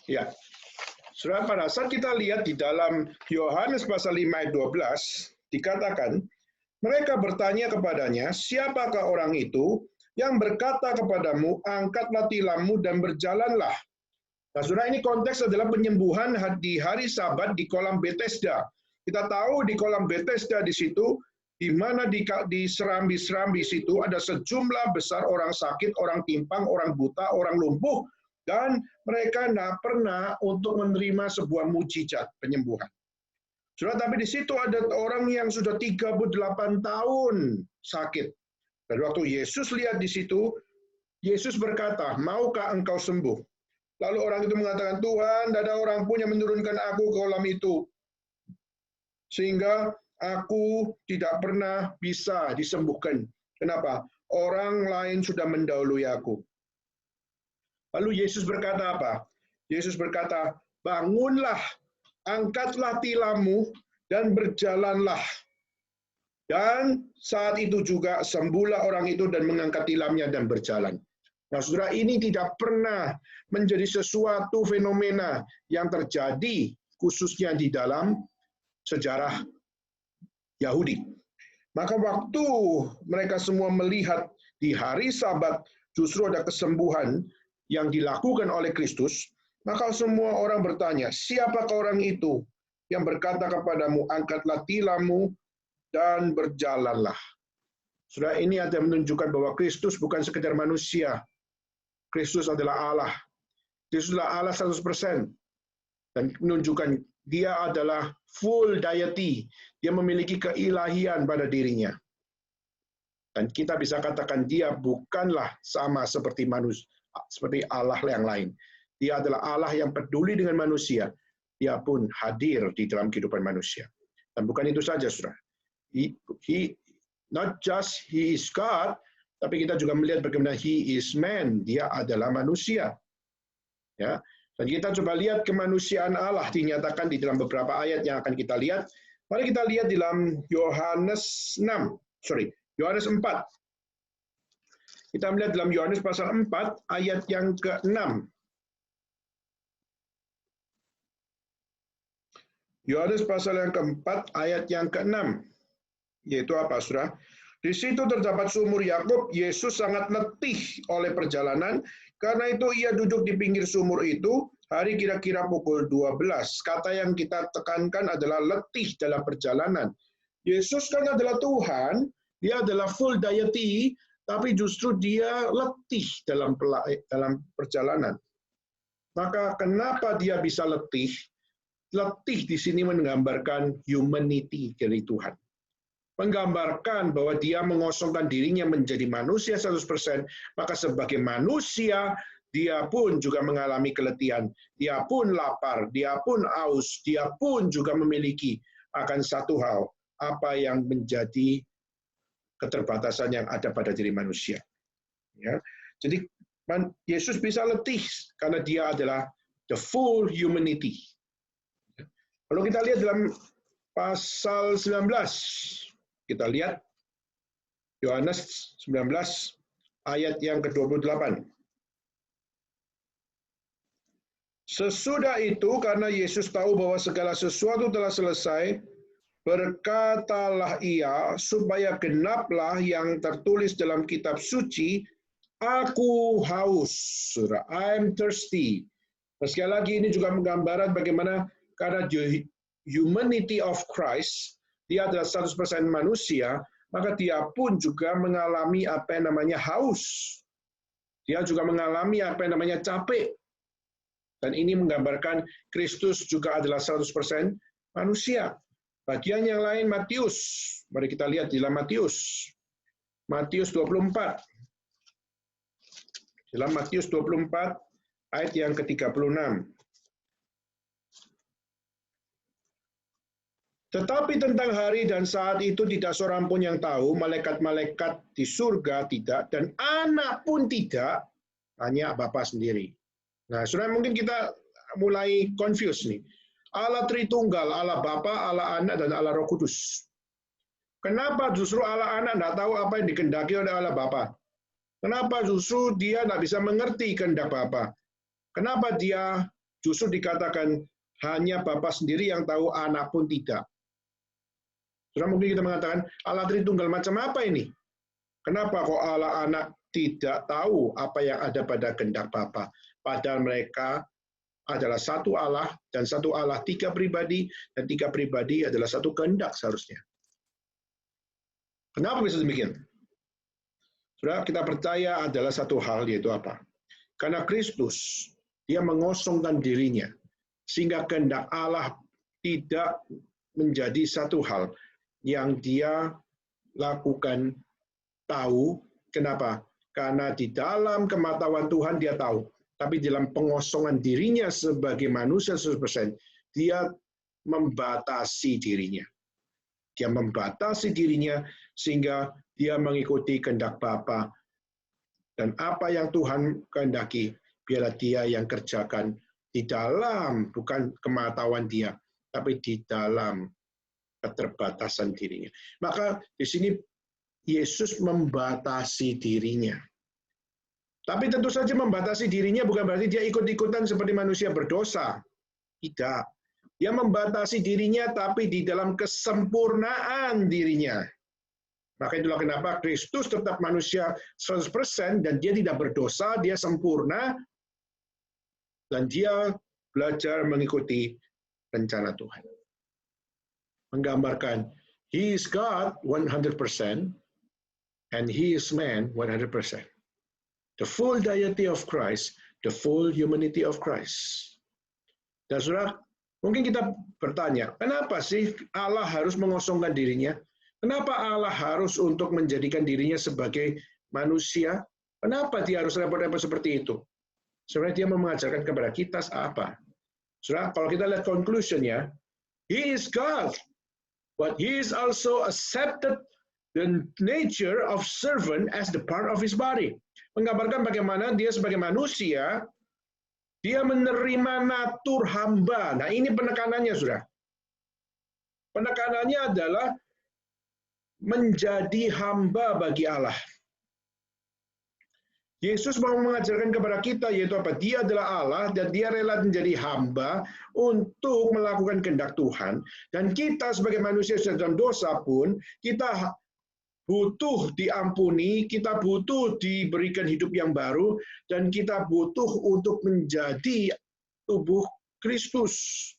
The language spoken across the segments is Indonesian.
Ya, Saudara, pada saat kita lihat di dalam Yohanes pasal 5 ayat 12, dikatakan, mereka bertanya kepadanya, siapakah orang itu yang berkata kepadamu, angkatlah tilammu dan berjalanlah. Nah, saudara, ini konteks adalah penyembuhan di hari Sabat di kolam Bethesda. Kita tahu di kolam Bethesda di situ, di mana di serambi-serambi situ ada sejumlah besar orang sakit, orang timpang, orang buta, orang lumpuh, dan mereka tidak pernah untuk menerima sebuah mujizat penyembuhan. Saudara, tapi di situ ada orang yang sudah 38 tahun sakit. Dan waktu Yesus lihat di situ, Yesus berkata, maukah engkau sembuh? Lalu orang itu mengatakan, Tuhan, tidak ada orang pun yang menurunkan aku ke kolam itu. Sehingga aku tidak pernah bisa disembuhkan. Kenapa? Orang lain sudah mendahului aku. Lalu Yesus berkata apa? Yesus berkata, bangunlah, angkatlah tilammu, dan berjalanlah. Dan saat itu juga sembuhlah orang itu dan mengangkat tilamnya dan berjalan. Nah, saudara, ini tidak pernah menjadi sesuatu fenomena yang terjadi khususnya di dalam sejarah Yahudi. Maka waktu mereka semua melihat di hari Sabat justru ada kesembuhan yang dilakukan oleh Kristus, maka semua orang bertanya, siapakah orang itu yang berkata kepadamu, angkatlah tilammu dan berjalanlah. Saudara, ini ada menunjukkan bahwa Kristus bukan sekedar manusia. Kristus adalah Allah. Kristus adalah Allah 100%. Dan menunjukkan dia adalah full deity. Dia memiliki keilahian pada dirinya. Dan kita bisa katakan dia bukanlah sama seperti manusia, seperti Allah yang lain. Dia adalah Allah yang peduli dengan manusia. Dia pun hadir di dalam kehidupan manusia. Dan bukan itu saja, saudara. Not just he is God, tapi kita juga melihat bagaimana he is man. Dia adalah manusia. Ya. Dan kita coba lihat kemanusiaan Allah dinyatakan di dalam beberapa ayat yang akan kita lihat. Mari kita lihat di dalam Yohanes 4. Kita melihat dalam Yohanes pasal 4 ayat yang ke-6. Yohanes pasal yang ke-4 ayat yang ke-6. Yaitu apa, saudara? Di situ terdapat sumur Yakub. Yesus sangat letih oleh perjalanan. Karena itu ia duduk di pinggir sumur itu. Hari kira-kira pukul 12. Kata yang kita tekankan adalah letih dalam perjalanan. Yesus kan adalah Tuhan. Dia adalah full deity. Tapi justru dia letih dalam perjalanan. Maka kenapa dia bisa letih? Letih di sini menggambarkan humanity dari Tuhan. Menggambarkan bahwa dia mengosongkan dirinya menjadi manusia 100%, maka sebagai manusia, dia pun juga mengalami keletihan. Dia pun lapar, dia pun haus, dia pun juga memiliki akan satu hal, apa yang menjadi keterbatasan yang ada pada diri manusia. Ya. Jadi Yesus bisa letih karena dia adalah the full humanity. Kalau kita lihat dalam pasal 19, kita lihat Yohanes 19 ayat yang ke-28. Sesudah itu, karena Yesus tahu bahwa segala sesuatu telah selesai, berkatalah ia, supaya genaplah yang tertulis dalam kitab suci, aku haus, saudara, I'm thirsty. Nah, sekali lagi ini juga menggambarkan bagaimana karena humanity of Christ, dia adalah 100% manusia, maka dia pun juga mengalami apa yang namanya haus. Dia juga mengalami apa yang namanya capek. Dan ini menggambarkan Kristus juga adalah 100% manusia. Bagian yang lain Matius. Mari kita lihat di dalam Matius. Matius 24. Dalam Matius 24 ayat yang ke-36. Tetapi tentang hari dan saat itu tidak seorang pun yang tahu, malaikat-malaikat di surga tidak, dan anak pun tidak, hanya Bapa sendiri. Nah, saudara, mungkin kita mulai confuse nih. Allah Tritunggal, Allah Bapa, Allah Anak, dan Allah Roh Kudus. Kenapa justru Allah Anak tidak tahu apa yang dikehendaki oleh Allah Bapa? Kenapa justru dia tidak bisa mengerti kehendak Bapa? Kenapa dia Justru dikatakan hanya Bapa sendiri yang tahu, anak pun tidak. Saudara, mungkin kita mengatakan, Allah Tritunggal macam apa ini? Kenapa kok Allah anak tidak tahu apa yang ada pada kehendak Bapa? Padahal mereka adalah satu Allah, dan satu Allah tiga pribadi, dan tiga pribadi adalah satu kehendak seharusnya. Kenapa bisa demikian? Saudara, kita percaya adalah satu hal, yaitu apa? Karena Kristus, dia mengosongkan dirinya, sehingga kehendak Allah tidak menjadi satu hal yang dia lakukan tahu. Kenapa? Karena di dalam kematahuan Tuhan dia tahu. Tapi dalam pengosongan dirinya sebagai manusia 100%, dia membatasi dirinya. Dia membatasi dirinya sehingga dia mengikuti kehendak Bapa. Dan apa yang Tuhan kehendaki, biarlah dia yang kerjakan di dalam, bukan kematahuan dia, tapi di dalam keterbatasan dirinya. Maka di sini Yesus membatasi dirinya. Tapi tentu saja membatasi dirinya bukan berarti dia ikut-ikutan seperti manusia berdosa. Tidak. Dia membatasi dirinya tapi di dalam kesempurnaan dirinya. Maka itulah kenapa Kristus tetap manusia 100% dan dia tidak berdosa, dia sempurna, dan dia belajar mengikuti rencana Tuhan. Menggambarkan, He is God 100% and He is man 100%. The full deity of Christ, the full humanity of Christ. Dan saudara, mungkin kita bertanya, kenapa sih Allah harus mengosongkan dirinya? Kenapa Allah harus untuk menjadikan dirinya sebagai manusia? Kenapa dia harus repot-repot seperti itu? Sebenarnya dia mau mengajarkan kepada kita apa? Saudara, kalau kita lihat conclusion-nya, He is God, but He is also accepted the nature of servant as the part of His body. Menggambarkan bagaimana dia sebagai manusia, dia menerima natur hamba. Nah, ini penekanannya, saudara. Penekanannya adalah menjadi hamba bagi Allah. Yesus mau mengajarkan kepada kita, yaitu apa? Dia adalah Allah, dan dia rela menjadi hamba untuk melakukan kehendak Tuhan. Dan kita sebagai manusia dalam dosa pun, kita butuh diampuni, kita butuh diberikan hidup yang baru, dan kita butuh untuk menjadi tubuh Kristus.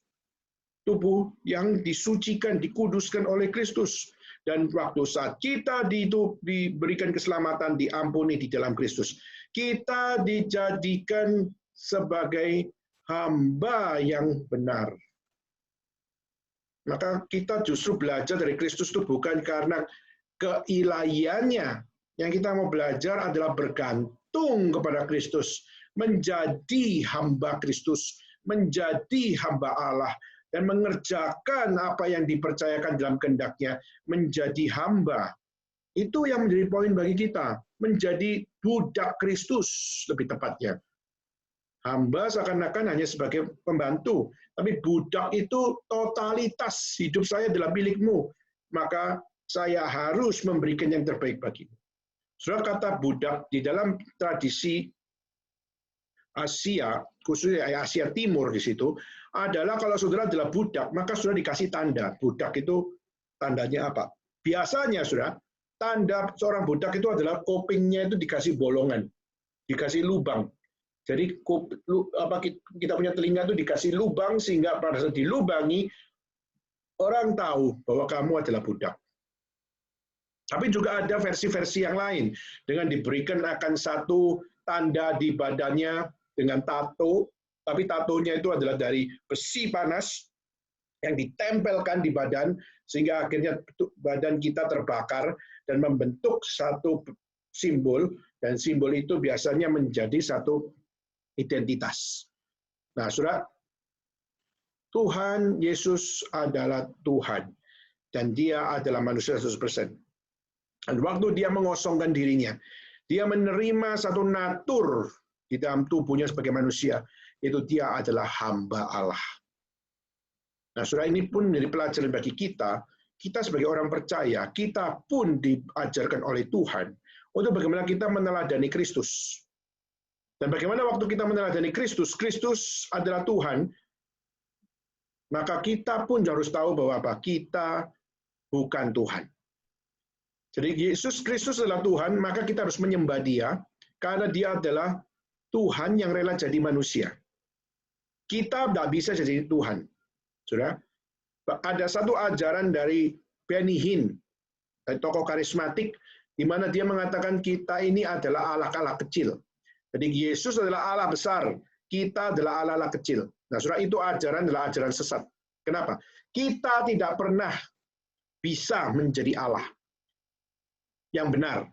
Tubuh yang disucikan, dikuduskan oleh Kristus. Dan waktu saat kita diberikan keselamatan, diampuni di dalam Kristus, kita dijadikan sebagai hamba yang benar. Maka kita justru belajar dari Kristus itu bukan karena keilahiannya. Yang kita mau belajar adalah bergantung kepada Kristus, menjadi hamba Kristus, menjadi hamba Allah, dan mengerjakan apa yang dipercayakan dalam kehendak-Nya, menjadi hamba. Itu yang menjadi poin bagi kita, menjadi budak Kristus lebih tepatnya. Hamba seakan-akan hanya sebagai pembantu, tapi budak itu totalitas, hidup saya adalah milikmu, maka saya harus memberikan yang terbaik bagimu. Saudara, kata budak di dalam tradisi Asia, khususnya Asia Timur di situ, adalah kalau saudara adalah budak, maka saudara dikasih tanda. Budak itu tandanya apa? Biasanya, saudara, tanda seorang budak itu adalah kupingnya itu dikasih bolongan, dikasih lubang. Jadi kita punya telinga itu dikasih lubang, sehingga pada saat dilubangi, orang tahu bahwa kamu adalah budak. Tapi juga ada versi-versi yang lain, dengan diberikan akan satu tanda di badannya dengan tato, tapi tatonya itu adalah dari besi panas yang ditempelkan di badan, sehingga akhirnya badan kita terbakar dan membentuk satu simbol, dan simbol itu biasanya menjadi satu identitas. Nah, saudara, Tuhan Yesus adalah Tuhan, dan dia adalah manusia 100%. Dan waktu dia mengosongkan dirinya, dia menerima satu natur di dalam tubuhnya sebagai manusia, itu dia adalah hamba Allah. Nah, saudara, ini pun menjadi pelajaran bagi kita sebagai orang percaya, kita pun diajarkan oleh Tuhan untuk bagaimana kita meneladani Kristus. Dan bagaimana waktu kita meneladani Kristus, Kristus adalah Tuhan, maka kita pun harus tahu bahwa apa? Kita bukan Tuhan. Jadi Yesus Kristus adalah Tuhan, maka kita harus menyembah Dia, karena Dia adalah Tuhan yang rela jadi manusia. Kita tidak bisa jadi Tuhan. Saudara, ada satu ajaran dari Benny Hinn, dari tokoh karismatik, di mana dia mengatakan kita ini adalah Allah-Allah kecil. Jadi Yesus adalah Allah besar, kita adalah Allah-Allah kecil. Nah, saudara, itu ajaran adalah ajaran sesat. Kenapa? Kita tidak pernah bisa menjadi Allah yang benar.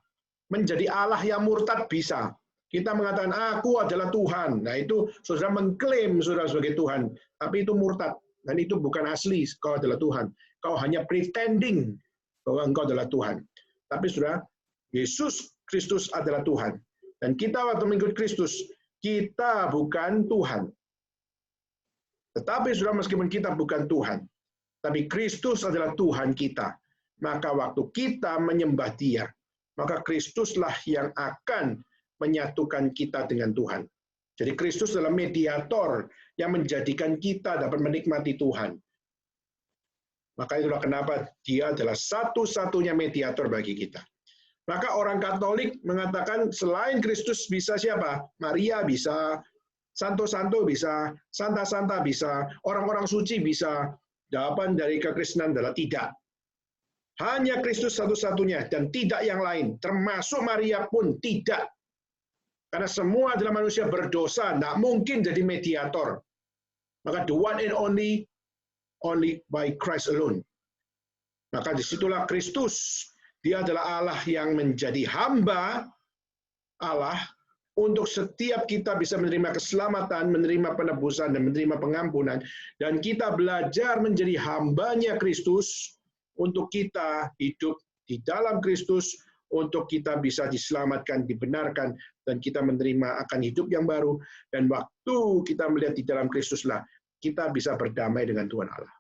Menjadi Allah yang murtad bisa. Kita mengatakan, aku adalah Tuhan. Nah, itu saudara mengklaim saudara sebagai Tuhan. Tapi itu murtad. Dan itu bukan asli, kau adalah Tuhan. Kau hanya pretending bahwa engkau adalah Tuhan. Tapi saudara, Yesus Kristus adalah Tuhan. Dan kita waktu mengikut Kristus, kita bukan Tuhan. Tetapi saudara, meskipun kita bukan Tuhan, tapi Kristus adalah Tuhan kita. Maka waktu kita menyembah Dia, maka Kristuslah yang akan menyatukan kita dengan Tuhan. Jadi Kristus adalah mediator yang menjadikan kita dapat menikmati Tuhan. Maka itulah kenapa Dia adalah satu-satunya mediator bagi kita. Maka orang Katolik mengatakan selain Kristus bisa siapa? Maria bisa, Santo-Santo bisa, Santa-Santa bisa, orang-orang suci bisa. Jawaban dari kekristenan adalah tidak. Hanya Kristus satu-satunya dan tidak yang lain. Termasuk Maria pun tidak. Karena semua adalah manusia berdosa, tidak mungkin jadi mediator. Maka the one and only by Christ alone. Maka disitulah Kristus. Dia adalah Allah yang menjadi hamba Allah untuk setiap kita bisa menerima keselamatan, menerima penebusan, dan menerima pengampunan. Dan kita belajar menjadi hambanya Kristus untuk kita hidup di dalam Kristus, untuk kita bisa diselamatkan, dibenarkan, dan kita menerima akan hidup yang baru. Dan waktu kita melihat di dalam Kristuslah, kita bisa berdamai dengan Tuhan Allah.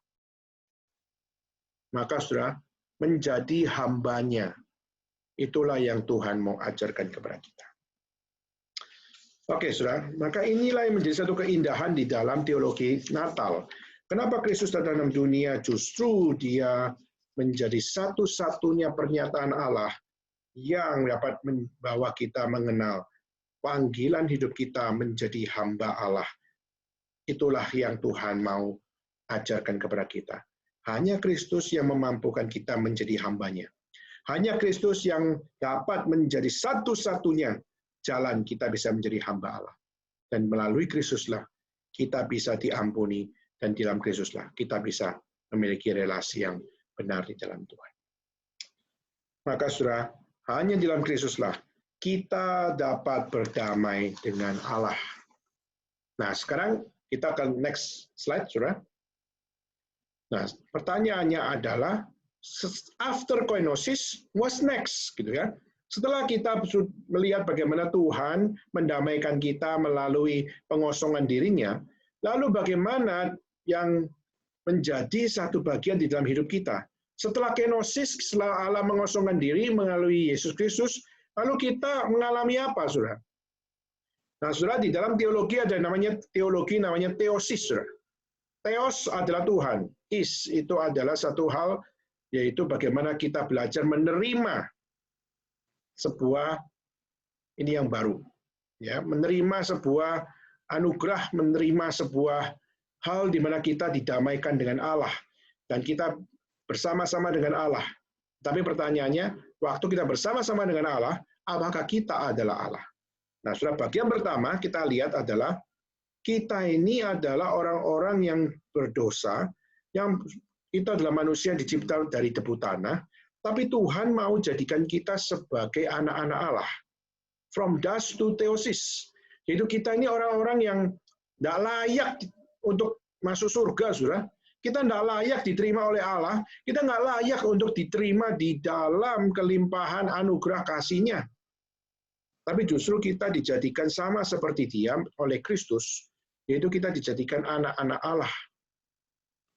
Maka saudara, menjadi hambanya. Itulah yang Tuhan mau ajarkan kepada kita. Oke, saudara. Maka inilah yang menjadi satu keindahan di dalam teologi Natal. Kenapa Kristus datang dalam dunia? Justru Dia menjadi satu-satunya pernyataan Allah yang dapat membawa kita mengenal panggilan hidup kita menjadi hamba Allah. Itulah yang Tuhan mau ajarkan kepada kita. Hanya Kristus yang memampukan kita menjadi hambanya. Hanya Kristus yang dapat menjadi satu-satunya jalan kita bisa menjadi hamba Allah. Dan melalui Kristuslah kita bisa diampuni, dan di dalam Kristuslah kita bisa memiliki relasi yang benar di dalam Tuhan. Maka saudara, hanya di dalam Kristuslah kita dapat berdamai dengan Allah. Nah, sekarang kita akan next slide, saudara. Nah, pertanyaannya adalah after koinosis, what's next, gitu ya? Setelah kita melihat bagaimana Tuhan mendamaikan kita melalui pengosongan dirinya, lalu bagaimana yang menjadi satu bagian di dalam hidup kita? Setelah kenosis, setelah Allah mengosongkan diri melalui Yesus Kristus, lalu kita mengalami apa, saudara? Nah, saudara, di dalam teologi ada namanya teosis, saudara. Theos adalah Tuhan. Is itu adalah satu hal, yaitu bagaimana kita belajar menerima sebuah ini yang baru. Ya, menerima sebuah anugerah, menerima sebuah hal di mana kita didamaikan dengan Allah dan kita bersama-sama dengan Allah. Tapi pertanyaannya, waktu kita bersama-sama dengan Allah, apakah kita adalah Allah? Nah, saudara, bagian pertama kita lihat adalah kita ini adalah orang-orang yang berdosa, yang kita adalah manusia dicipta dari debu tanah, tapi Tuhan mau jadikan kita sebagai anak-anak Allah. From dust to theosis. Jadi kita ini orang-orang yang tidak layak untuk masuk surga, saudara. Kita tidak layak diterima oleh Allah, kita nggak layak untuk diterima di dalam kelimpahan anugerah kasih-Nya. Tapi justru kita dijadikan sama seperti Dia oleh Kristus, yaitu kita dijadikan anak-anak Allah.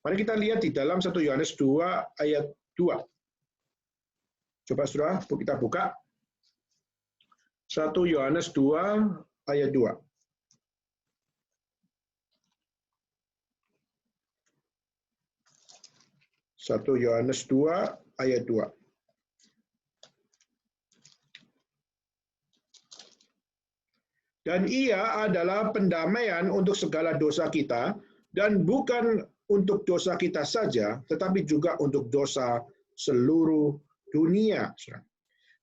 Mari kita lihat di dalam 1 Yohanes 2 ayat 2. Coba saudara, kita buka. 1 Yohanes 2 ayat 2. 1 Yohanes 2 ayat 2. Dan ia adalah pendamaian untuk segala dosa kita, dan bukan untuk dosa kita saja, tetapi juga untuk dosa seluruh dunia.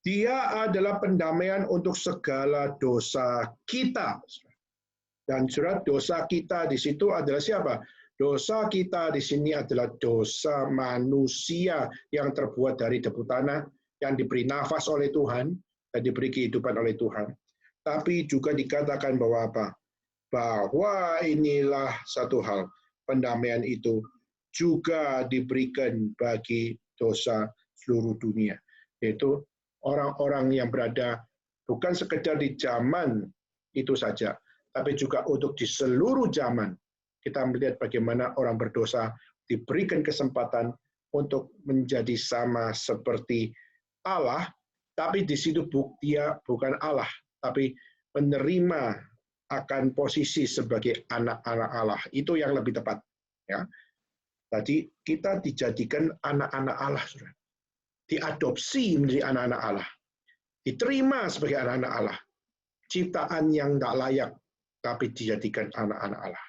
Dia adalah pendamaian untuk segala dosa kita. Dan surat dosa kita di situ adalah siapa? Dosa kita di sini adalah dosa manusia yang terbuat dari debu tanah, yang diberi nafas oleh Tuhan, dan diberi kehidupan oleh Tuhan. Tapi juga dikatakan bahwa apa? Bahwa inilah satu hal, pendamaian itu juga diberikan bagi dosa seluruh dunia. Yaitu orang-orang yang berada bukan sekedar di zaman itu saja, tapi juga untuk di seluruh zaman. Kita melihat bagaimana orang berdosa diberikan kesempatan untuk menjadi sama seperti Allah, tapi di situ dia bukan Allah, tapi menerima akan posisi sebagai anak-anak Allah. Itu yang lebih tepat. Ya. Tadi kita dijadikan anak-anak Allah. Diadopsi menjadi anak-anak Allah. Diterima sebagai anak-anak Allah. Ciptaan yang tidak layak, tapi dijadikan anak-anak Allah.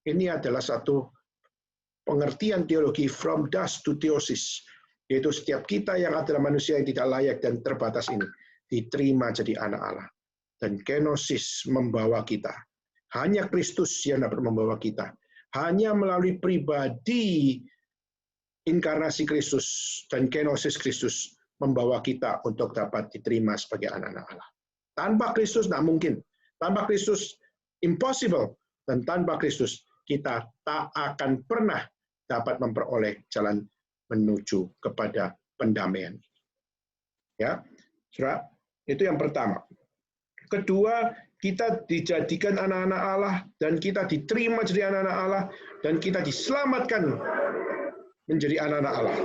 Ini adalah satu pengertian teologi from dust to theosis. Yaitu setiap kita yang adalah manusia yang tidak layak dan terbatas ini, diterima jadi anak Allah. Dan kenosis membawa kita. Hanya Kristus yang dapat membawa kita. Hanya melalui pribadi inkarnasi Kristus dan kenosis Kristus membawa kita untuk dapat diterima sebagai anak-anak Allah. Tanpa Kristus tidak mungkin. Tanpa Kristus impossible. Dan tanpa Kristus kita tak akan pernah dapat memperoleh jalan menuju kepada pendamaian. Ya, Saudara, itu yang pertama. Kedua, kita dijadikan anak-anak Allah, dan kita diterima jadi anak-anak Allah, dan kita diselamatkan menjadi anak-anak Allah.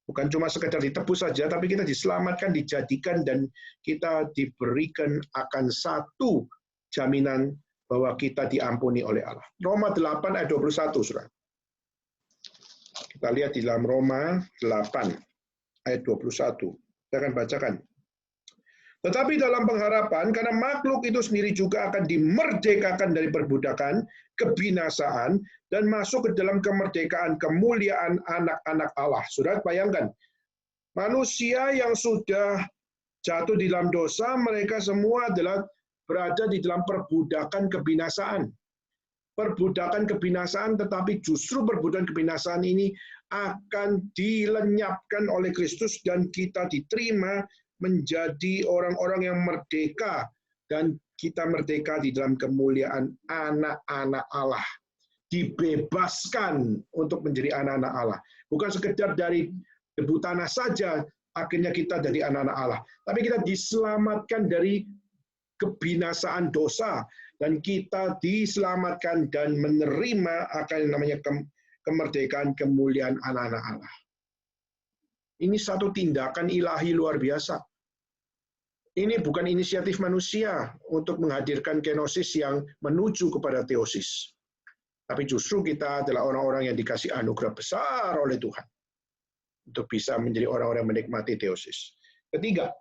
Bukan cuma sekedar ditebus saja, tapi kita diselamatkan, dijadikan, dan kita diberikan akan satu jaminan bahwa kita diampuni oleh Allah. Roma 8 ayat 21, Saudara. Kita lihat di dalam Roma 8 ayat 21. Saya akan bacakan. Tetapi dalam pengharapan, karena makhluk itu sendiri juga akan dimerdekakan dari perbudakan, kebinasaan, dan masuk ke dalam kemerdekaan, kemuliaan anak-anak Allah. Saudara, bayangkan, manusia yang sudah jatuh di dalam dosa, mereka semua adalah berada di dalam perbudakan kebinasaan. Perbudakan kebinasaan, tetapi justru perbudakan kebinasaan ini akan dilenyapkan oleh Kristus, dan kita diterima menjadi orang-orang yang merdeka, dan kita merdeka di dalam kemuliaan anak-anak Allah. Dibebaskan untuk menjadi anak-anak Allah. Bukan sekedar dari debu tanah saja akhirnya kita jadi anak-anak Allah, tapi kita diselamatkan dari kebinasaan dosa, dan kita diselamatkan dan menerima akan yang namanya kemerdekaan, kemuliaan anak-anak Allah. Ini satu tindakan ilahi luar biasa. Ini bukan inisiatif manusia untuk menghadirkan kenosis yang menuju kepada teosis. Tapi justru kita adalah orang-orang yang dikasih anugerah besar oleh Tuhan untuk bisa menjadi orang-orang yang menikmati teosis. Ketiga,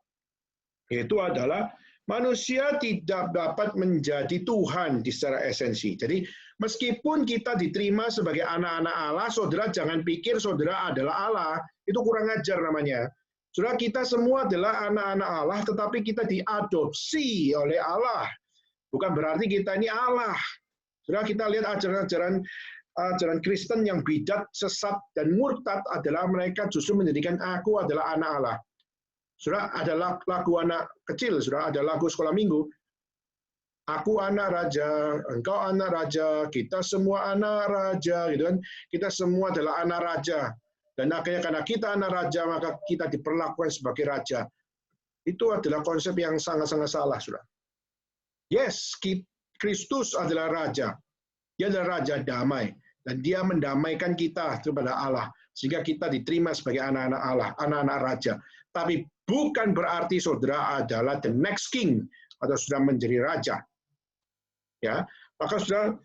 yaitu adalah manusia tidak dapat menjadi Tuhan di secara esensi. Jadi meskipun kita diterima sebagai anak-anak Allah, saudara jangan pikir saudara adalah Allah. Itu kurang ajar namanya. Saudara, kita semua adalah anak-anak Allah, tetapi kita diadopsi oleh Allah. Bukan berarti kita ini Allah. Saudara, kita lihat ajaran-ajaran Kristen yang bidat, sesat, dan murtad adalah mereka justru menjadikan aku adalah anak Allah. Saudara, ada lagu anak kecil, saudara, ada lagu sekolah minggu. Aku anak raja, engkau anak raja, kita semua anak raja, gitu kan? Kita semua adalah anak raja. Dan akhirnya karena kita anak raja, maka kita diperlakukan sebagai raja. Itu adalah konsep yang sangat-sangat salah, saudara. Yes, Kristus adalah raja. Dia adalah raja damai. Dan dia mendamaikan kita kepada Allah. Sehingga kita diterima sebagai anak-anak Allah, anak-anak raja. Tapi bukan berarti saudara adalah the next king, atau sudah menjadi raja. Ya, maka saudara,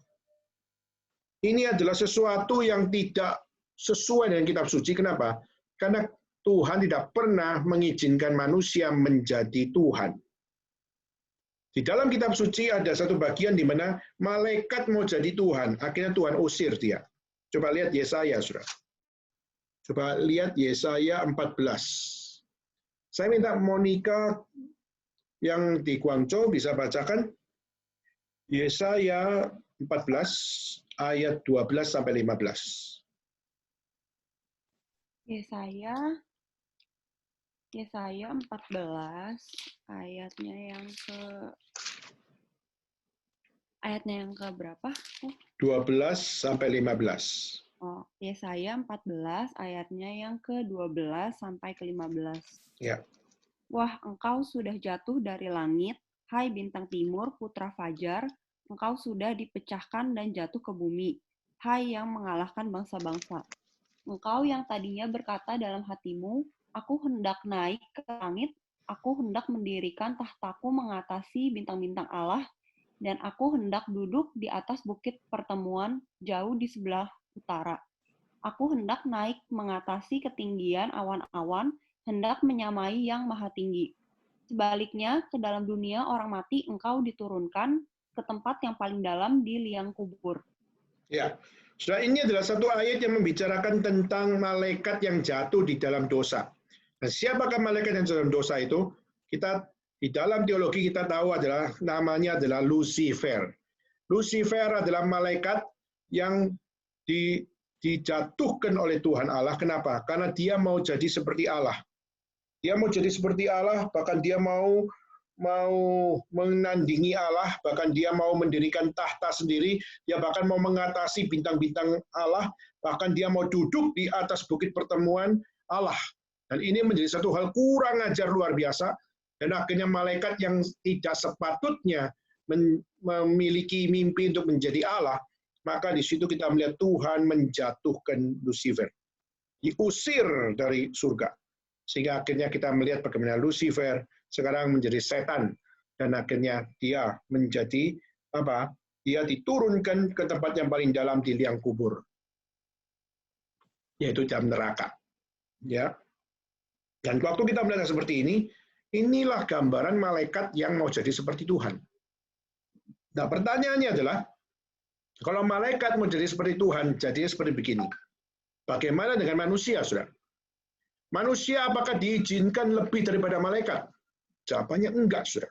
ini adalah sesuatu yang tidak sesuai dengan kitab suci. Kenapa? Karena Tuhan tidak pernah mengizinkan manusia menjadi Tuhan. Di dalam kitab suci ada satu bagian di mana malaikat mau jadi Tuhan, akhirnya Tuhan usir dia. Coba lihat Yesaya, Saudara. Coba lihat Yesaya 14. Saya minta Monica yang di Guangzhou bisa bacakan Yesaya 14 ayat 12 sampai 15. Yesaya 14 ayatnya yang ke berapa? 12 sampai 15. Oh, Yesaya 14 ayatnya yang ke-12 sampai ke-15. Ya. Wah, engkau sudah jatuh dari langit, hai bintang timur, putra fajar, engkau sudah dipecahkan dan jatuh ke bumi, hai yang mengalahkan bangsa-bangsa. Engkau yang tadinya berkata dalam hatimu, aku hendak naik ke langit, aku hendak mendirikan tahtaku mengatasi bintang-bintang Allah, dan aku hendak duduk di atas bukit pertemuan jauh di sebelah utara. Aku hendak naik mengatasi ketinggian awan-awan, hendak menyamai yang maha tinggi. Sebaliknya, ke dalam dunia orang mati engkau diturunkan ke tempat yang paling dalam di liang kubur. Ya, Saudara, ini adalah satu ayat yang membicarakan tentang malaikat yang jatuh di dalam dosa. Nah, siapakah malaikat yang dalam dosa itu? Kita di dalam teologi kita tahu adalah namanya adalah Lucifer. Lucifer adalah malaikat yang dijatuhkan oleh Tuhan Allah. Kenapa? Karena dia mau jadi seperti Allah. Dia mau jadi seperti Allah, bahkan dia mau menandingi Allah, bahkan dia mau mendirikan tahta sendiri, dia bahkan mau mengatasi bintang-bintang Allah, bahkan dia mau duduk di atas bukit pertemuan Allah. Dan ini menjadi satu hal kurang ajar luar biasa, dan akhirnya malaikat yang tidak sepatutnya memiliki mimpi untuk menjadi Allah, maka di situ kita melihat Tuhan menjatuhkan Lucifer, diusir dari surga. Sehingga akhirnya kita melihat bagaimana Lucifer sekarang menjadi setan, dan akhirnya dia menjadi apa? Dia diturunkan ke tempat yang paling dalam di liang kubur, yaitu dalam neraka. Ya. Dan waktu kita melihat seperti ini, inilah gambaran malaikat yang mau jadi seperti Tuhan. Nah, pertanyaannya adalah, kalau malaikat mau jadi seperti Tuhan, jadinya seperti begini. Bagaimana dengan manusia, Saudara? Manusia apakah diizinkan lebih daripada malaikat? Jawabannya enggak, Saudara.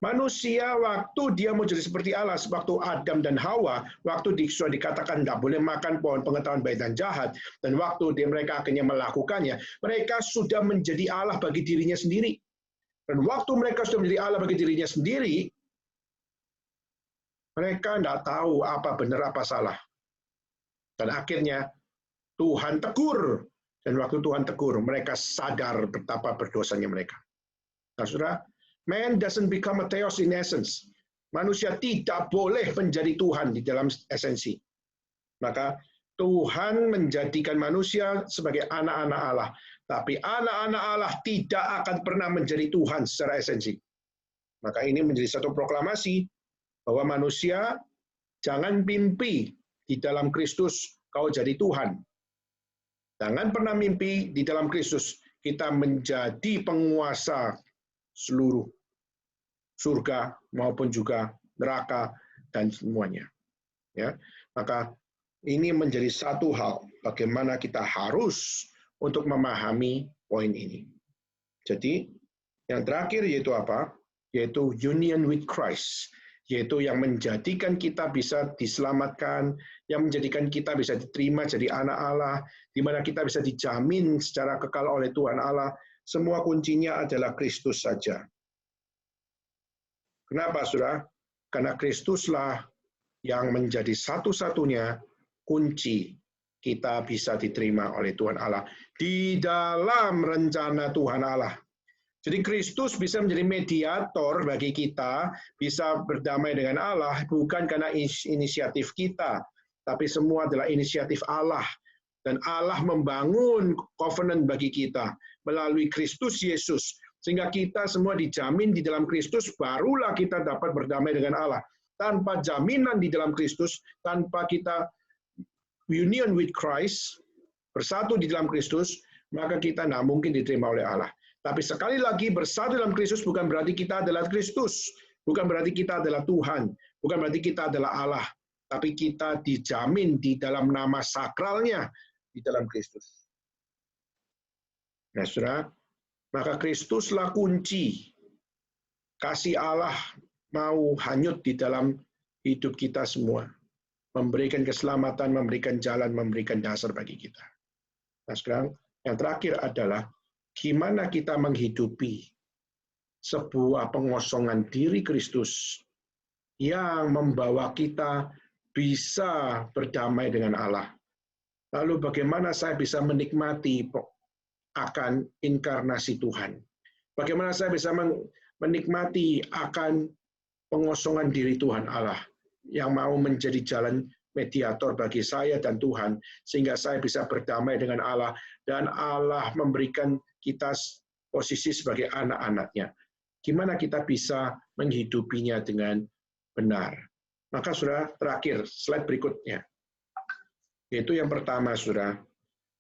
Manusia waktu dia mau jadi seperti Allah, waktu Adam dan Hawa, waktu sudah dikatakan tidak boleh makan pohon pengetahuan baik dan jahat, dan waktu mereka akhirnya melakukannya, mereka sudah menjadi Allah bagi dirinya sendiri. Dan waktu mereka sudah menjadi Allah bagi dirinya sendiri, mereka tidak tahu apa benar apa salah. Dan akhirnya Tuhan tegur. Dan waktu Tuhan tegur, mereka sadar betapa berdosanya mereka. Nah, Saudara, man doesn't become a theos in essence. Manusia tidak boleh menjadi Tuhan di dalam esensi. Maka Tuhan menjadikan manusia sebagai anak-anak Allah. Tapi anak-anak Allah tidak akan pernah menjadi Tuhan secara esensi. Maka ini menjadi satu proklamasi bahwa manusia jangan mimpi di dalam Kristus kau jadi Tuhan. Jangan pernah mimpi di dalam Kristus kita menjadi penguasa seluruh surga maupun juga neraka dan semuanya. Ya, maka ini menjadi satu hal bagaimana kita harus untuk memahami poin ini. Jadi yang terakhir yaitu apa? Yaitu union with Christ, yaitu yang menjadikan kita bisa diselamatkan, yang menjadikan kita bisa diterima jadi anak Allah, di mana kita bisa dijamin secara kekal oleh Tuhan Allah. Semua kuncinya adalah Kristus saja. Kenapa, Saudara? Karena Kristuslah yang menjadi satu-satunya kunci kita bisa diterima oleh Tuhan Allah di dalam rencana Tuhan Allah. Jadi Kristus bisa menjadi mediator bagi kita, bisa berdamai dengan Allah, bukan karena inisiatif kita, tapi semua adalah inisiatif Allah. Dan Allah membangun covenant bagi kita melalui Kristus Yesus. Sehingga kita semua dijamin di dalam Kristus, barulah kita dapat berdamai dengan Allah. Tanpa jaminan di dalam Kristus, tanpa kita union with Christ, bersatu di dalam Kristus, maka kita tidak mungkin diterima oleh Allah. Tapi sekali lagi, bersatu dalam Kristus bukan berarti kita adalah Kristus, bukan berarti kita adalah Tuhan, bukan berarti kita adalah Allah, tapi kita dijamin di dalam nama sakralnya di dalam Kristus. Nah, saudara, maka Kristuslah kunci kasih Allah mau hanyut di dalam hidup kita semua, memberikan keselamatan, memberikan jalan, memberikan dasar bagi kita. Nah, sekarang yang terakhir adalah gimana kita menghidupi sebuah pengosongan diri Kristus yang membawa kita bisa berdamai dengan Allah. Lalu bagaimana saya bisa menikmati akan inkarnasi Tuhan? Bagaimana saya bisa menikmati akan pengosongan diri Tuhan Allah yang mau menjadi jalan mediator bagi saya dan Tuhan, sehingga saya bisa berdamai dengan Allah, dan Allah memberikan kita posisi sebagai anak-anaknya. Gimana kita bisa menghidupinya dengan benar? Maka saudara, terakhir, slide berikutnya. Yaitu yang pertama, saudara,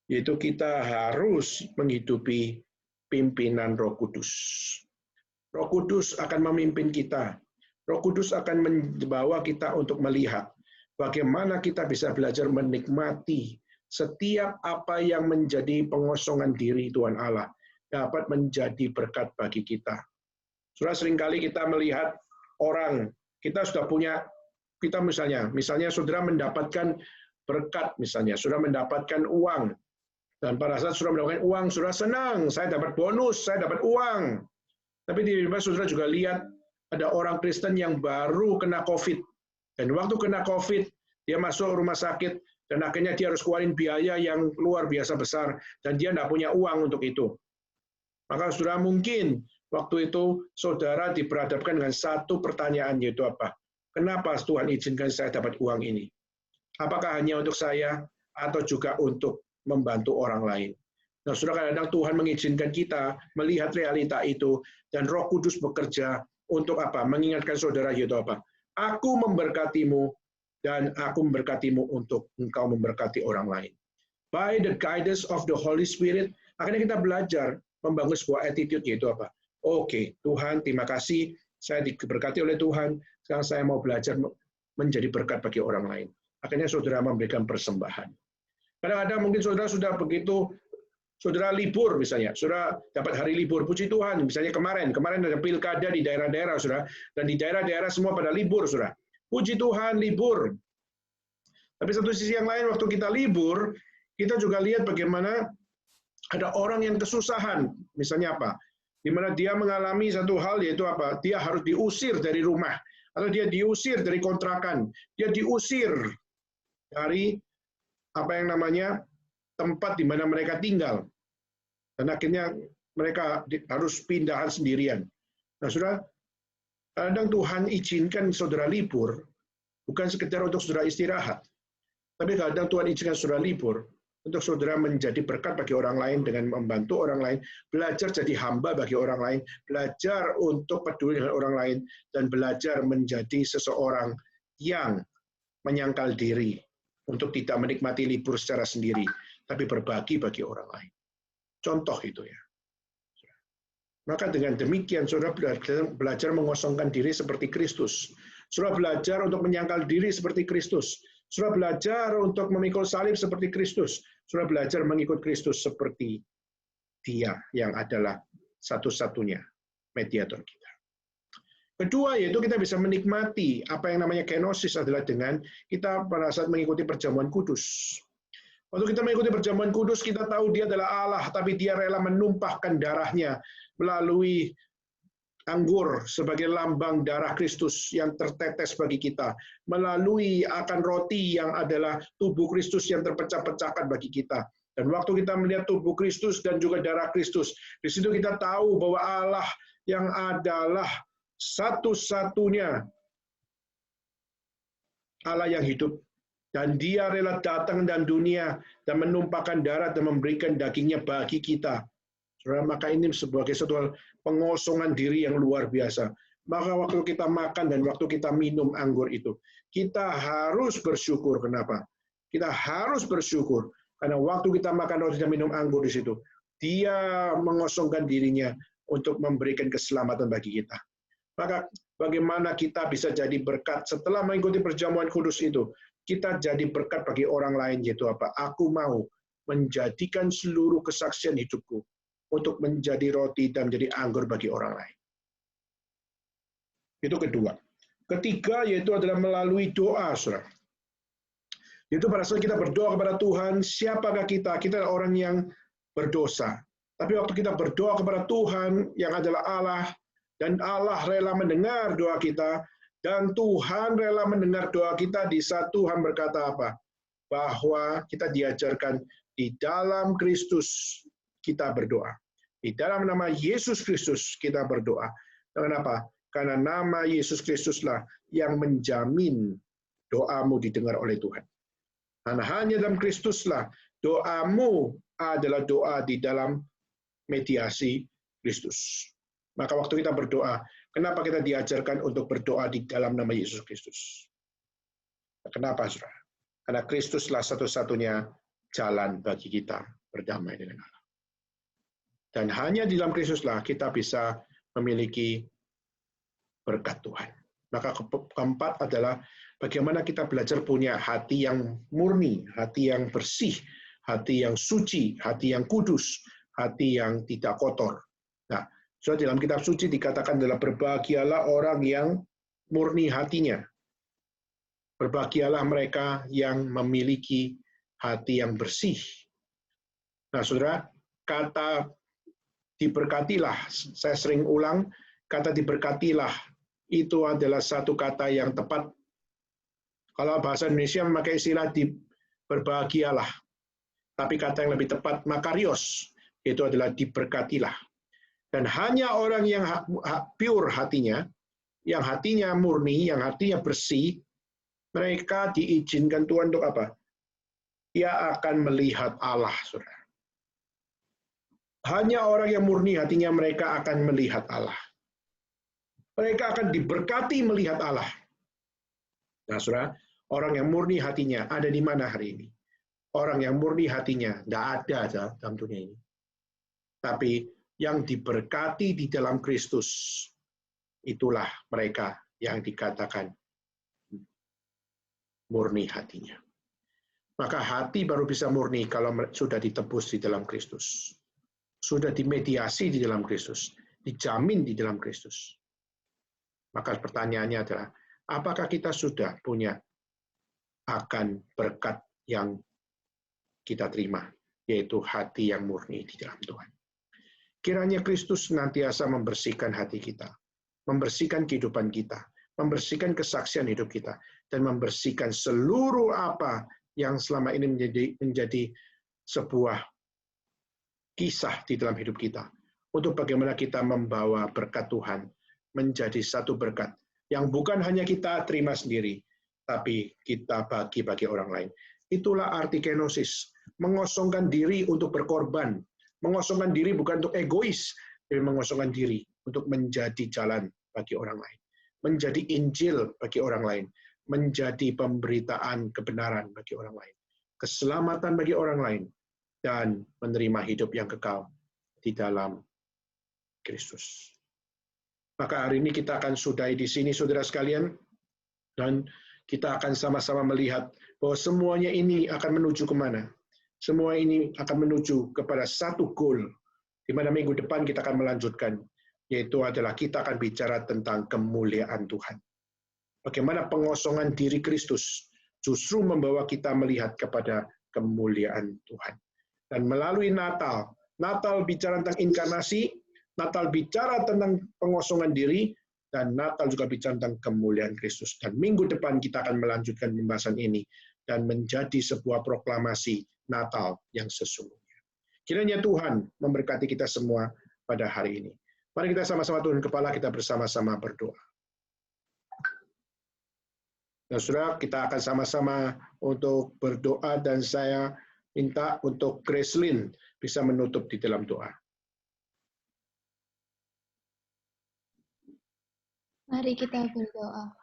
yaitu kita harus menghidupi pimpinan Roh Kudus. Roh Kudus akan memimpin kita. Roh Kudus akan membawa kita untuk melihat bagaimana kita bisa belajar menikmati setiap apa yang menjadi pengosongan diri Tuhan Allah dapat menjadi berkat bagi kita. Saudara, seringkali kita melihat orang, kita sudah punya, kita misalnya saudara mendapatkan berkat, misalnya saudara mendapatkan uang, dan pada saat saudara mendapatkan uang, saudara senang, saya dapat bonus, saya dapat uang. Tapi tiba-tiba saudara juga lihat ada orang Kristen yang baru kena COVID. Dan waktu kena COVID, dia masuk rumah sakit, dan akhirnya dia harus keluarin biaya yang luar biasa besar, dan dia tidak punya uang untuk itu. Maka saudara, mungkin waktu itu saudara diperhadapkan dengan satu pertanyaan, yaitu apa? Kenapa Tuhan izinkan saya dapat uang ini? Apakah hanya untuk saya, atau juga untuk membantu orang lain? Nah, saudara, kadang-kadang Tuhan mengizinkan kita melihat realita itu, dan Roh Kudus bekerja untuk apa? Mengingatkan saudara, yaitu apa? Aku memberkatimu, dan aku memberkatimu untuk engkau memberkati orang lain. By the guidance of the Holy Spirit, akhirnya kita belajar membangun sebuah attitude, yaitu apa? Oke, Tuhan, terima kasih, saya diberkati oleh Tuhan, sekarang saya mau belajar menjadi berkat bagi orang lain. Akhirnya saudara memberikan persembahan. Kadang-kadang mungkin saudara sudah begitu, saudara libur misalnya, saudara dapat hari libur, puji Tuhan, misalnya kemarin ada pilkada di daerah-daerah, saudara, dan di daerah-daerah semua pada libur, saudara. Puji Tuhan, libur. Tapi satu sisi yang lain, waktu kita libur, kita juga lihat bagaimana ada orang yang kesusahan, misalnya apa? Di mana dia mengalami satu hal, yaitu apa? Dia harus diusir dari rumah, atau dia diusir dari kontrakan, dia diusir dari apa yang namanya tempat di mana mereka tinggal. Dan akhirnya mereka harus pindahan sendirian. Nah, saudara, kadang Tuhan izinkan saudara libur, bukan sekedar untuk saudara istirahat. Tapi kadang Tuhan izinkan saudara libur, untuk saudara menjadi berkat bagi orang lain dengan membantu orang lain, belajar jadi hamba bagi orang lain, belajar untuk peduli dengan orang lain, dan belajar menjadi seseorang yang menyangkal diri, untuk tidak menikmati libur secara sendiri, tapi berbagi bagi orang lain. Contoh itu ya. Maka dengan demikian, saudara belajar mengosongkan diri seperti Kristus. Saudara belajar untuk menyangkal diri seperti Kristus. Saudara belajar untuk memikul salib seperti Kristus. Saudara belajar mengikut Kristus seperti Dia yang adalah satu-satunya mediator kita. Kedua, yaitu kita bisa menikmati apa yang namanya kenosis adalah dengan kita pada saat mengikuti perjamuan kudus. Waktu kita mengikuti perjamuan kudus, kita tahu Dia adalah Allah, tapi Dia rela menumpahkan darahnya melalui anggur sebagai lambang darah Kristus yang tertetes bagi kita, melalui akan roti yang adalah tubuh Kristus yang terpecah-pecahkan bagi kita. Dan waktu kita melihat tubuh Kristus dan juga darah Kristus, di situ kita tahu bahwa Allah yang adalah satu-satunya Allah yang hidup, dan Dia rela datang dan dunia dan menumpahkan darah dan memberikan dagingnya bagi kita. Saudara, maka ini sebagai satu pengosongan diri yang luar biasa. Maka waktu kita makan dan waktu kita minum anggur itu, kita harus bersyukur. Kenapa? Kita harus bersyukur karena waktu kita makan roti dan minum anggur di situ, Dia mengosongkan dirinya untuk memberikan keselamatan bagi kita. Maka bagaimana kita bisa jadi berkat setelah mengikuti perjamuan kudus itu? Kita jadi berkat bagi orang lain, yaitu apa? Aku mau menjadikan seluruh kesaksian hidupku untuk menjadi roti dan menjadi anggur bagi orang lain. Itu kedua. Ketiga yaitu adalah melalui doa, saudara. Itu pada saat kita berdoa kepada Tuhan, siapakah kita? Kita adalah orang yang berdosa. Tapi waktu kita berdoa kepada Tuhan yang adalah Allah, dan Allah rela mendengar doa kita, dan Tuhan rela mendengar doa kita di saat Tuhan berkata apa? Bahwa kita diajarkan di dalam Kristus kita berdoa. Di dalam nama Yesus Kristus kita berdoa. Kenapa? Karena nama Yesus Kristuslah yang menjamin doamu didengar oleh Tuhan. Dan hanya dalam Kristuslah doamu adalah doa di dalam mediasi Kristus. Maka waktu kita berdoa, kenapa kita diajarkan untuk berdoa di dalam nama Yesus Kristus? Kenapa, saudara? Karena Kristuslah satu-satunya jalan bagi kita berdamai dengan Allah. Dan hanya di dalam Kristuslah kita bisa memiliki berkat Tuhan. Maka keempat adalah bagaimana kita belajar punya hati yang murni, hati yang bersih, hati yang suci, hati yang kudus, hati yang tidak kotor. Nah, so dalam kitab suci dikatakan adalah berbahagialah orang yang murni hatinya. Berbahagialah mereka yang memiliki hati yang bersih. Nah, saudara, kata diberkatilah, saya sering ulang, kata diberkatilah itu adalah satu kata yang tepat. Kalau bahasa Indonesia memakai istilah berbahagialah. Tapi kata yang lebih tepat, makarios, itu adalah diberkatilah. Dan hanya orang yang pure hatinya, yang hatinya murni, yang hatinya bersih, mereka diizinkan Tuhan untuk apa? Dia akan melihat Allah, saudara. Hanya orang yang murni hatinya mereka akan melihat Allah. Mereka akan diberkati melihat Allah. Nah, saudara, orang yang murni hatinya ada di mana hari ini? Orang yang murni hatinya tidak ada dalam dunia ini. Tapi yang diberkati di dalam Kristus, itulah mereka yang dikatakan murni hatinya. Maka hati baru bisa murni kalau sudah ditebus di dalam Kristus. Sudah dimediasi di dalam Kristus. Dijamin di dalam Kristus. Maka pertanyaannya adalah, apakah kita sudah punya akan berkat yang kita terima, yaitu hati yang murni di dalam Tuhan. Kiranya Kristus senantiasa membersihkan hati kita, membersihkan kehidupan kita, membersihkan kesaksian hidup kita, dan membersihkan seluruh apa yang selama ini menjadi sebuah kisah di dalam hidup kita, untuk bagaimana kita membawa berkat Tuhan menjadi satu berkat yang bukan hanya kita terima sendiri, tapi kita bagi orang lain. Itulah arti kenosis, mengosongkan diri untuk berkorban, mengosongkan diri bukan untuk egois, tapi mengosongkan diri untuk menjadi jalan bagi orang lain, menjadi Injil bagi orang lain, menjadi pemberitaan kebenaran bagi orang lain, keselamatan bagi orang lain, dan menerima hidup yang kekal di dalam Kristus. Maka hari ini kita akan sudahi di sini, saudara sekalian, dan kita akan sama-sama melihat bahwa semuanya ini akan menuju kemana. Semua ini akan menuju kepada satu goal, di mana minggu depan kita akan melanjutkan, yaitu adalah kita akan bicara tentang kemuliaan Tuhan. Bagaimana pengosongan diri Kristus justru membawa kita melihat kepada kemuliaan Tuhan. Dan melalui Natal bicara tentang inkarnasi, Natal bicara tentang pengosongan diri, dan Natal juga bicara tentang kemuliaan Kristus. Dan minggu depan kita akan melanjutkan pembahasan ini dan menjadi sebuah proklamasi Natal yang sesungguhnya. Kiranya Tuhan memberkati kita semua pada hari ini. Mari kita sama-sama turun kepala, kita bersama-sama berdoa. Nah, saudara, kita akan sama-sama untuk berdoa, dan saya minta untuk Gracelyn bisa menutup di dalam doa. Mari kita berdoa.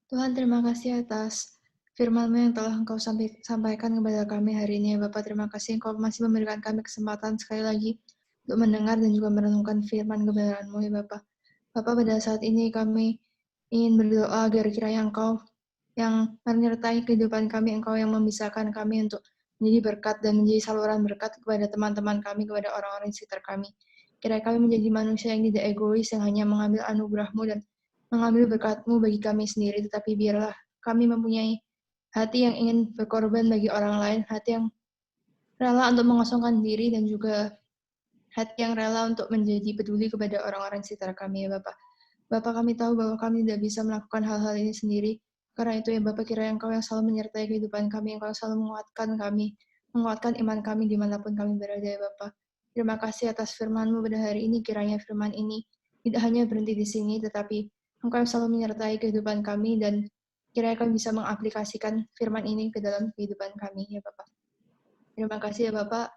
Tuhan, terima kasih atas firman-Mu yang telah Engkau sampaikan kepada kami hari ini, ya Bapak. Terima kasih Engkau masih memberikan kami kesempatan sekali lagi untuk mendengar dan juga merenungkan firman kebenaran-Mu, ya Bapak. Bapak, pada saat ini kami ingin berdoa agar kiranya Engkau yang menyertai kehidupan kami, Engkau yang memisahkan kami untuk menjadi berkat dan menjadi saluran berkat kepada teman-teman kami, kepada orang-orang di sekitar kami. Kiranya kami menjadi manusia yang tidak egois, yang hanya mengambil anugerah-Mu dan mengambil berkat-Mu bagi kami sendiri, tetapi biarlah kami mempunyai hati yang ingin berkorban bagi orang lain, hati yang rela untuk mengosongkan diri, dan juga hati yang rela untuk menjadi peduli kepada orang-orang di sekitar kami, ya Bapak. Bapak, kami tahu bahwa kami tidak bisa melakukan hal-hal ini sendiri. Karena itu, ya Bapak, kiranya Engkau yang selalu menyertai kehidupan kami, Engkau yang selalu menguatkan kami, menguatkan iman kami dimanapun kami berada, ya Bapak. Terima kasih atas firman-Mu pada hari ini. Kiranya firman ini tidak hanya berhenti di sini, tetapi Engkau yang selalu menyertai kehidupan kami, dan kiranya kami bisa mengaplikasikan firman ini ke dalam kehidupan kami, ya Bapak. Terima kasih ya Bapak.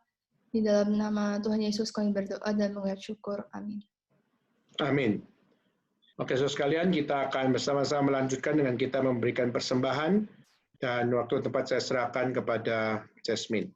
Di dalam nama Tuhan Yesus kami berdoa dan mengucap syukur. Amin. Amin. Oke, saudara sekalian, kita akan bersama-sama melanjutkan dengan kita memberikan persembahan, dan waktu tempat saya serahkan kepada Jasmine.